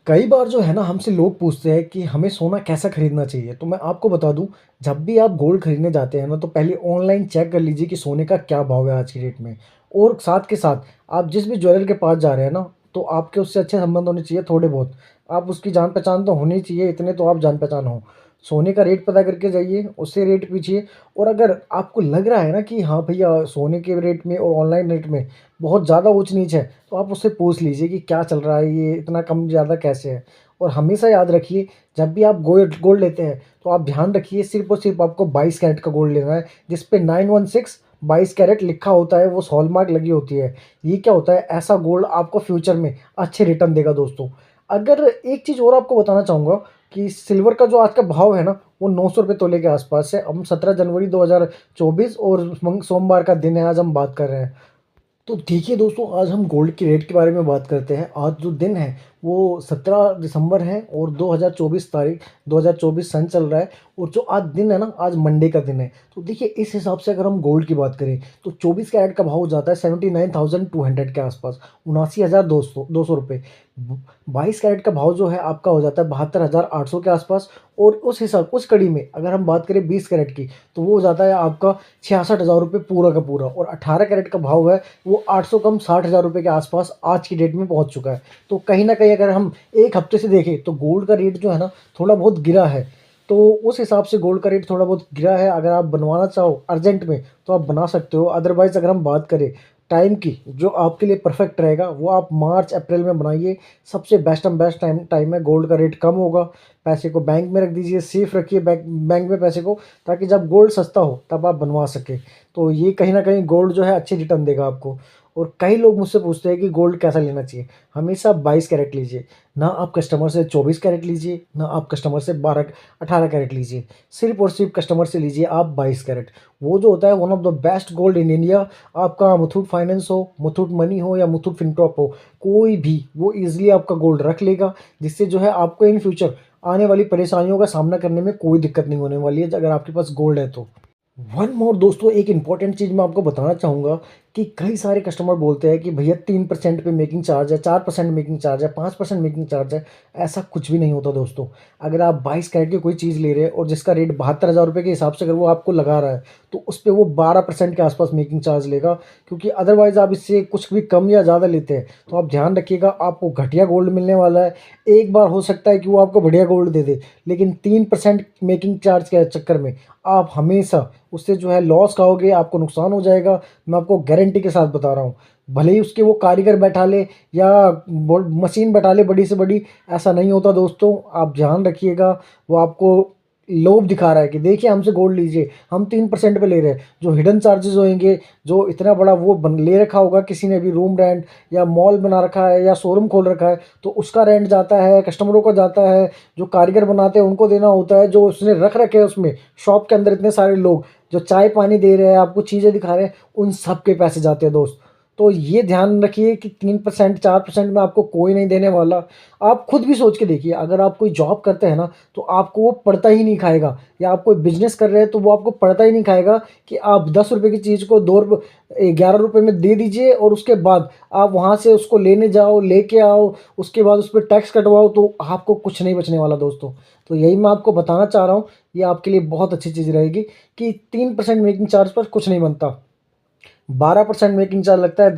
कई बार जो है ना हमसे लोग पूछते हैं कि हमें सोना कैसा खरीदना चाहिए। तो मैं आपको बता दूं, जब भी आप गोल्ड खरीदने जाते हैं ना, तो पहले ऑनलाइन चेक कर लीजिए कि सोने का क्या भाव है आज की डेट में। और साथ के साथ आप जिस भी ज्वेलर के पास जा रहे हैं ना, तो आपके उससे अच्छे संबंध होने चाहिए थोड़े बहुत। आप उसकी जान पहचान तो होनी चाहिए, इतने तो आप जान पहचान हो। सोने का रेट पता करके जाइए, उससे रेट पूछिए। और अगर आपको लग रहा है ना कि हाँ भैया, सोने के रेट में और ऑनलाइन रेट में बहुत ज़्यादा ऊंच नीच है, तो आप उससे पूछ लीजिए कि क्या चल रहा है, ये इतना कम ज़्यादा कैसे है। और हमेशा याद रखिए, जब भी आप गोल्ड गोल्ड लेते हैं तो आप ध्यान रखिए, सिर्फ और सिर्फ आपको 22 कैरेट का गोल्ड लेना है, जिस पे 916 22 कैरेट लिखा होता है, वो हॉलमार्क लगी होती है। ये क्या होता है, ऐसा गोल्ड आपको फ्यूचर में अच्छे रिटर्न देगा दोस्तों। अगर एक चीज़ और आपको बताना चाहूँगा कि सिल्वर का जो आज का भाव है ना, वो 900 रुपये तोले के आसपास है। हम 17 जनवरी 2024 और सोमवार का दिन है, आज हम बात कर रहे हैं। तो देखिए दोस्तों, आज हम गोल्ड के रेट के बारे में बात करते हैं। आज जो दिन है वो 17 दिसंबर है और 2024 तारीख, 2024 सन चल रहा है। और जो आज दिन है ना, आज मंडे का दिन है। तो देखिए, इस हिसाब से अगर हम गोल्ड की बात करें तो 24 कैरेट का भाव हो जाता है 79,200 के आसपास, 79,200 रुपये। 22 कैरेट का भाव जो है आपका हो जाता है 72,800 के आसपास। और उस कड़ी में अगर हम बात करें 20 कैरेट की, तो वो हो जाता है आपका 66,000 रुपये पूरा का पूरा। और 18 कैरेट का भाव है वो 800 कम 60,000 रुपये के आसपास आज की डेट में पहुंच चुका है। तो कहीं ना कहीं अगर हम एक हफ्ते से देखें तो गोल्ड का रेट जो है ना, थोड़ा बहुत गिरा है। तो उस हिसाब से गोल्ड का रेट थोड़ा बहुत गिरा है। अगर आप बनवाना चाहो अर्जेंट में तो आप बना सकते हो। अदरवाइज़ अगर हम बात करें टाइम की, जो आपके लिए परफेक्ट रहेगा वो आप मार्च अप्रैल में बनाइए। सबसे बेस्ट टाइम टाइम है, गोल्ड का रेट कम होगा। पैसे को बैंक में रख दीजिए, सेफ रखिए बैंक बैंक में पैसे को, ताकि जब गोल्ड सस्ता हो तब आप बनवा सके। तो ये कहीं ना कहीं गोल्ड जो है अच्छे रिटर्न देगा आपको। और कई लोग मुझसे पूछते हैं कि गोल्ड कैसा लेना चाहिए। हमेशा 22 कैरेट लीजिए। ना आप कस्टमर से 24 कैरेट लीजिए, ना आप कस्टमर से 18 कैरेट लीजिए। सिर्फ और सिर्फ कस्टमर से लीजिए आप 22 कैरेट। वो जो होता है one of the best gold in India. आपका मुथूट फाइनेंस हो, मुथूट मनी हो या मुथूट फिनकॉर्प हो, कोई भी वो ईजिली आपका गोल्ड रख लेगा। जिससे जो है आपको इन फ्यूचर आने वाली परेशानियों का सामना करने में कोई दिक्कत नहीं होने वाली है, अगर आपके पास गोल्ड है तो। वन मोर दोस्तों, एक इंपॉर्टेंट चीज़ मैं आपको बताना चाहूँगा कि कई सारे कस्टमर बोलते हैं कि भैया 3% पे मेकिंग चार्ज है, 4% मेकिंग चार्ज है, 5% मेकिंग चार्ज है। ऐसा कुछ भी नहीं होता दोस्तों। अगर आप 22 कैरेट की कोई चीज़ ले रहे हैं और जिसका रेट 72,000 रुपये के हिसाब से अगर वो आपको लगा रहा है, तो उस पर वो 12% के आसपास मेकिंग चार्ज लेगा। क्योंकि अदरवाइज़ आप इससे कुछ भी कम या ज़्यादा लेते हैं तो आप ध्यान रखिएगा, आपको घटिया गोल्ड मिलने वाला है। एक बार हो सकता है कि वो आपको बढ़िया गोल्ड दे दे, लेकिन 3% मेकिंग चार्ज के चक्कर में आप हमेशा उससे जो है लॉस खाओगे, आपको नुकसान हो जाएगा। मैं आपको गारंटी के साथ बता रहा हूँ। भले ही उसके वो कारीगर बैठा ले या मशीन बैठा ले बड़ी से बड़ी, ऐसा नहीं होता दोस्तों। आप ध्यान रखिएगा, वो आपको लोभ दिखा रहा है कि देखिए हमसे गोल्ड लीजिए, हम 3% पे ले रहे हैं। जो हिडन चार्जेस होंगे, जो इतना बड़ा वो ले रखा होगा किसी ने भी, रूम रेंट या मॉल बना रखा है या शोरूम खोल रखा है, तो उसका रेंट जाता है, कस्टमरों का जाता है, जो कारीगर बनाते हैं उनको देना होता है, जो उसने रख रखे हैं उसमें शॉप के अंदर इतने सारे लोग जो चाय पानी दे रहे हैं, आपको चीज़ें दिखा रहे हैं, उन सब के पैसे जाते हैं दोस्त। तो ये ध्यान रखिए कि 3% 4% में आपको कोई नहीं देने वाला। आप खुद भी सोच के देखिए, अगर आप कोई जॉब करते हैं ना, तो आपको वो पड़ता ही नहीं खाएगा। या आप कोई बिजनेस कर रहे हैं तो वो आपको पड़ता ही नहीं खाएगा कि आप 10 रुपये की चीज़ को 11 रुपये में दे दीजिए और उसके बाद आप वहाँ से उसको लेने जाओ, लेके आओ, उसके बाद उस पर टैक्स कटवाओ, तो आपको कुछ नहीं बचने वाला दोस्तों। तो यही मैं आपको बताना चाह रहा हूँ। ये आपके लिए बहुत अच्छी चीज़ रहेगी कि 3% मेकिंग चार्ज पर कुछ नहीं बनता, 12% मेकिंग चार्ज लगता है।